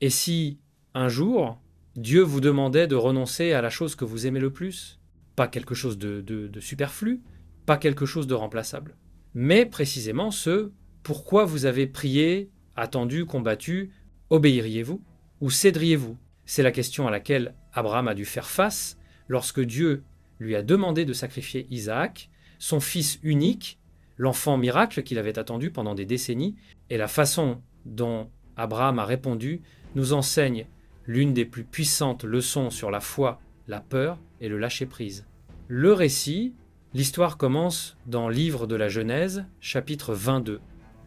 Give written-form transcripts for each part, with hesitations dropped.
Et si, un jour, Dieu vous demandait de renoncer à la chose que vous aimez le plus, pas quelque chose de superflu, pas quelque chose de remplaçable, mais précisément ce pourquoi vous avez prié, attendu, combattu, obéiriez-vous ou céderiez-vous? C'est la question à laquelle Abraham a dû faire face lorsque Dieu lui a demandé de sacrifier Isaac, son fils unique, l'enfant miracle qu'il avait attendu pendant des décennies, et la façon dont Abraham a répondu nous enseigne l'une des plus puissantes leçons sur la foi, la peur et le lâcher-prise. Le récit, l'histoire commence dans Livre de la Genèse, chapitre 22.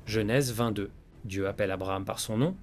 Genèse 22. Dieu appelle Abraham par son nom,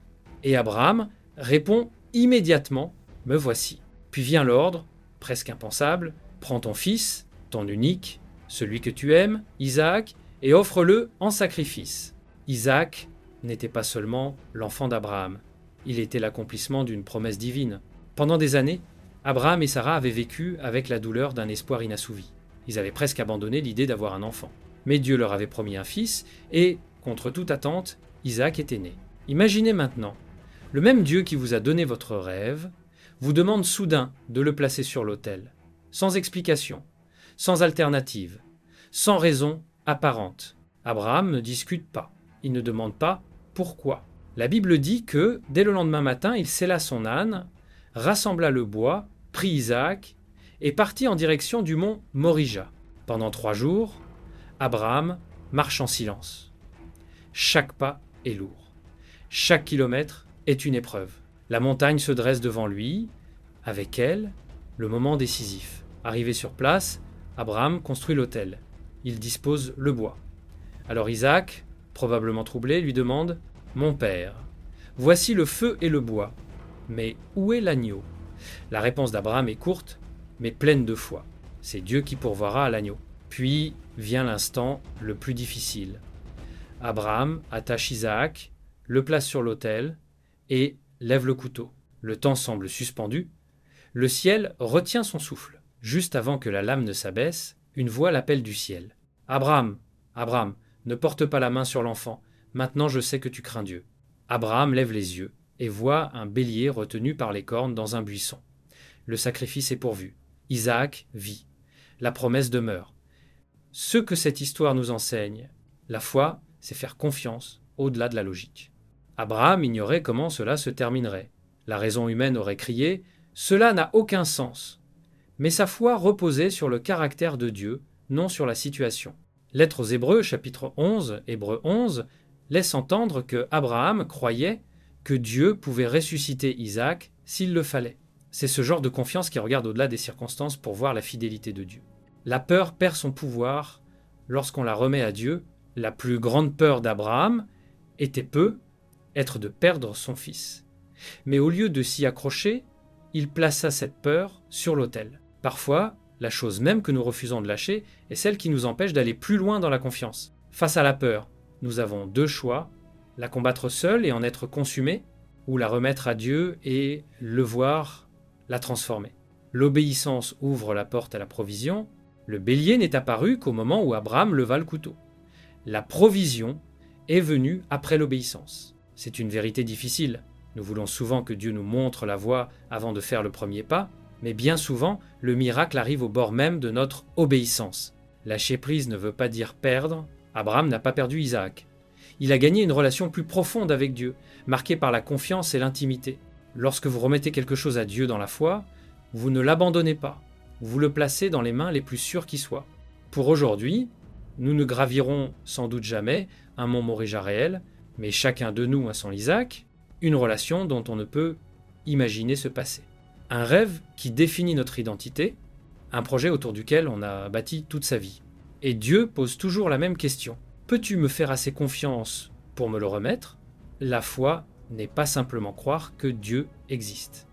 et Abraham répond immédiatement « Me voici ». Puis vient l'ordre, presque impensable, « Prends ton fils, ton unique, celui que tu aimes, Isaac, et offre-le en sacrifice ». Isaac n'était pas seulement l'enfant d'Abraham, il était l'accomplissement d'une promesse divine. Pendant des années, Abraham et Sarah avaient vécu avec la douleur d'un espoir inassouvi. Ils avaient presque abandonné l'idée d'avoir un enfant. Mais Dieu leur avait promis un fils, et, contre toute attente, Isaac était né. Imaginez maintenant, le même Dieu qui vous a donné votre rêve vous demande soudain de le placer sur l'autel, sans explication, sans alternative, sans raison apparente. Abraham ne discute pas, il ne demande pas pourquoi. La Bible dit que, dès le lendemain matin, il sella son âne, rassembla le bois, prit Isaac, et partit en direction du mont Morija. Pendant 3 jours, Abraham marche en silence. Chaque pas est lourd. Chaque kilomètre est une épreuve. La montagne se dresse devant lui, avec elle, le moment décisif. Arrivé sur place, Abraham construit l'autel. Il dispose le bois. Alors Isaac, probablement troublé, lui demande « Mon père, voici le feu et le bois, mais où est l'agneau ?» La réponse d'Abraham est courte, mais pleine de foi. C'est Dieu qui pourvoira à l'agneau. Puis vient l'instant le plus difficile. Abraham attache Isaac, le place sur l'autel et lève le couteau. Le temps semble suspendu. Le ciel retient son souffle. Juste avant que la lame ne s'abaisse, une voix l'appelle du ciel. « Abraham, Abraham, ne porte pas la main sur l'enfant. Maintenant je sais que tu crains Dieu. » Abraham lève les yeux et voit un bélier retenu par les cornes dans un buisson. Le sacrifice est pourvu. Isaac vit. La promesse demeure. Ce que cette histoire nous enseigne, la foi, c'est faire confiance au-delà de la logique. Abraham ignorait comment cela se terminerait. La raison humaine aurait crié « Cela n'a aucun sens ». Mais sa foi reposait sur le caractère de Dieu, non sur la situation. Lettre aux Hébreux, chapitre 11, Hébreux 11, laisse entendre que Abraham croyait que Dieu pouvait ressusciter Isaac s'il le fallait. C'est ce genre de confiance qui regarde au-delà des circonstances pour voir la fidélité de Dieu. La peur perd son pouvoir lorsqu'on la remet à Dieu. La plus grande peur d'Abraham était être de perdre son fils. Mais au lieu de s'y accrocher, il plaça cette peur sur l'autel. Parfois, la chose même que nous refusons de lâcher est celle qui nous empêche d'aller plus loin dans la confiance. Face à la peur, nous avons 2 choix, la combattre seule et en être consumé, ou la remettre à Dieu et le voir la transformer. L'obéissance ouvre la porte à la provision. Le bélier n'est apparu qu'au moment où Abraham leva le couteau. La provision est venue après l'obéissance. C'est une vérité difficile. Nous voulons souvent que Dieu nous montre la voie avant de faire le premier pas, mais bien souvent, le miracle arrive au bord même de notre obéissance. Lâcher prise ne veut pas dire perdre. Abraham n'a pas perdu Isaac. Il a gagné une relation plus profonde avec Dieu, marquée par la confiance et l'intimité. Lorsque vous remettez quelque chose à Dieu dans la foi, vous ne l'abandonnez pas. Vous le placez dans les mains les plus sûres qui soient. Pour aujourd'hui, nous ne gravirons sans doute jamais un mont Morija réel, mais chacun de nous a son Isaac, une relation dont on ne peut imaginer se passer. Un rêve qui définit notre identité, un projet autour duquel on a bâti toute sa vie. Et Dieu pose toujours la même question. Peux-tu me faire assez confiance pour me le remettre ? La foi n'est pas simplement croire que Dieu existe.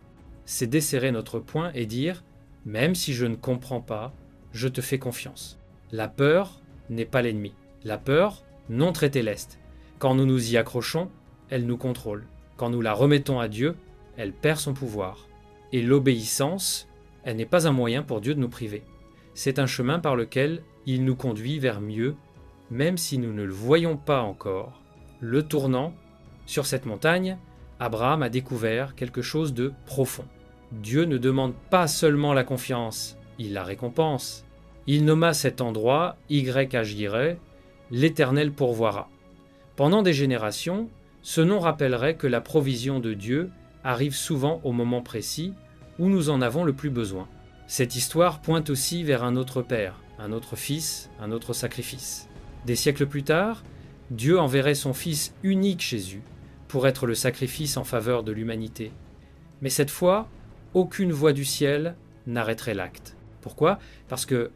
C'est desserrer notre poing et dire « Même si je ne comprends pas, je te fais confiance ». La peur n'est pas l'ennemi. La peur, non traitée leste. Quand nous nous y accrochons, elle nous contrôle. Quand nous la remettons à Dieu, elle perd son pouvoir. Et l'obéissance, elle n'est pas un moyen pour Dieu de nous priver. C'est un chemin par lequel il nous conduit vers mieux, même si nous ne le voyons pas encore. Le tournant, sur cette montagne, Abraham a découvert quelque chose de profond. Dieu ne demande pas seulement la confiance, il la récompense. Il nomma cet endroit YHYRE, l'Éternel pourvoira. Pendant des générations, ce nom rappellerait que la provision de Dieu arrive souvent au moment précis où nous en avons le plus besoin. Cette histoire pointe aussi vers un autre Père, un autre Fils, un autre sacrifice. Des siècles plus tard, Dieu enverrait son Fils unique Jésus pour être le sacrifice en faveur de l'humanité. Mais cette fois, aucune voix du ciel n'arrêterait l'acte. Pourquoi ? Parce que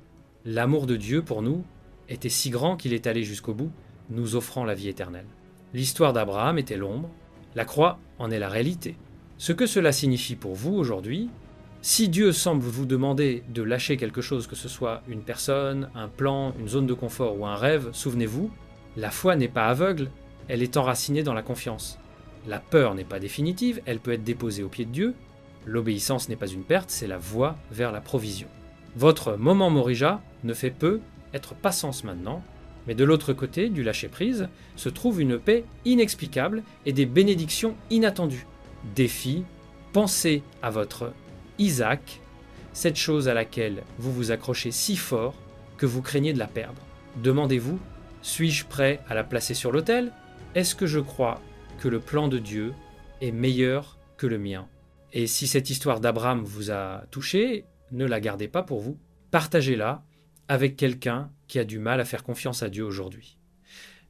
l'amour de Dieu pour nous était si grand qu'il est allé jusqu'au bout, nous offrant la vie éternelle. L'histoire d'Abraham était l'ombre, la croix en est la réalité. Ce que cela signifie pour vous aujourd'hui, si Dieu semble vous demander de lâcher quelque chose, que ce soit une personne, un plan, une zone de confort ou un rêve, souvenez-vous, la foi n'est pas aveugle, elle est enracinée dans la confiance. La peur n'est pas définitive, elle peut être déposée aux pieds de Dieu. L'obéissance n'est pas une perte, c'est la voie vers la provision. Votre moment Morija ne fait peu être passance maintenant, mais de l'autre côté du lâcher-prise se trouve une paix inexplicable et des bénédictions inattendues. Défi, pensez à votre Isaac, cette chose à laquelle vous vous accrochez si fort que vous craignez de la perdre. Demandez-vous, suis-je prêt à la placer sur l'autel ? Est-ce que je crois que le plan de Dieu est meilleur que le mien ? Et si cette histoire d'Abraham vous a touché, ne la gardez pas pour vous. Partagez-la avec quelqu'un qui a du mal à faire confiance à Dieu aujourd'hui.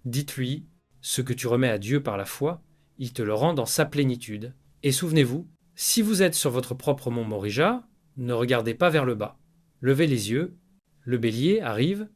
Dites-lui, ce que tu remets à Dieu par la foi, il te le rend dans sa plénitude. Et souvenez-vous, si vous êtes sur votre propre mont Morija, ne regardez pas vers le bas. Levez les yeux, le bélier arrive,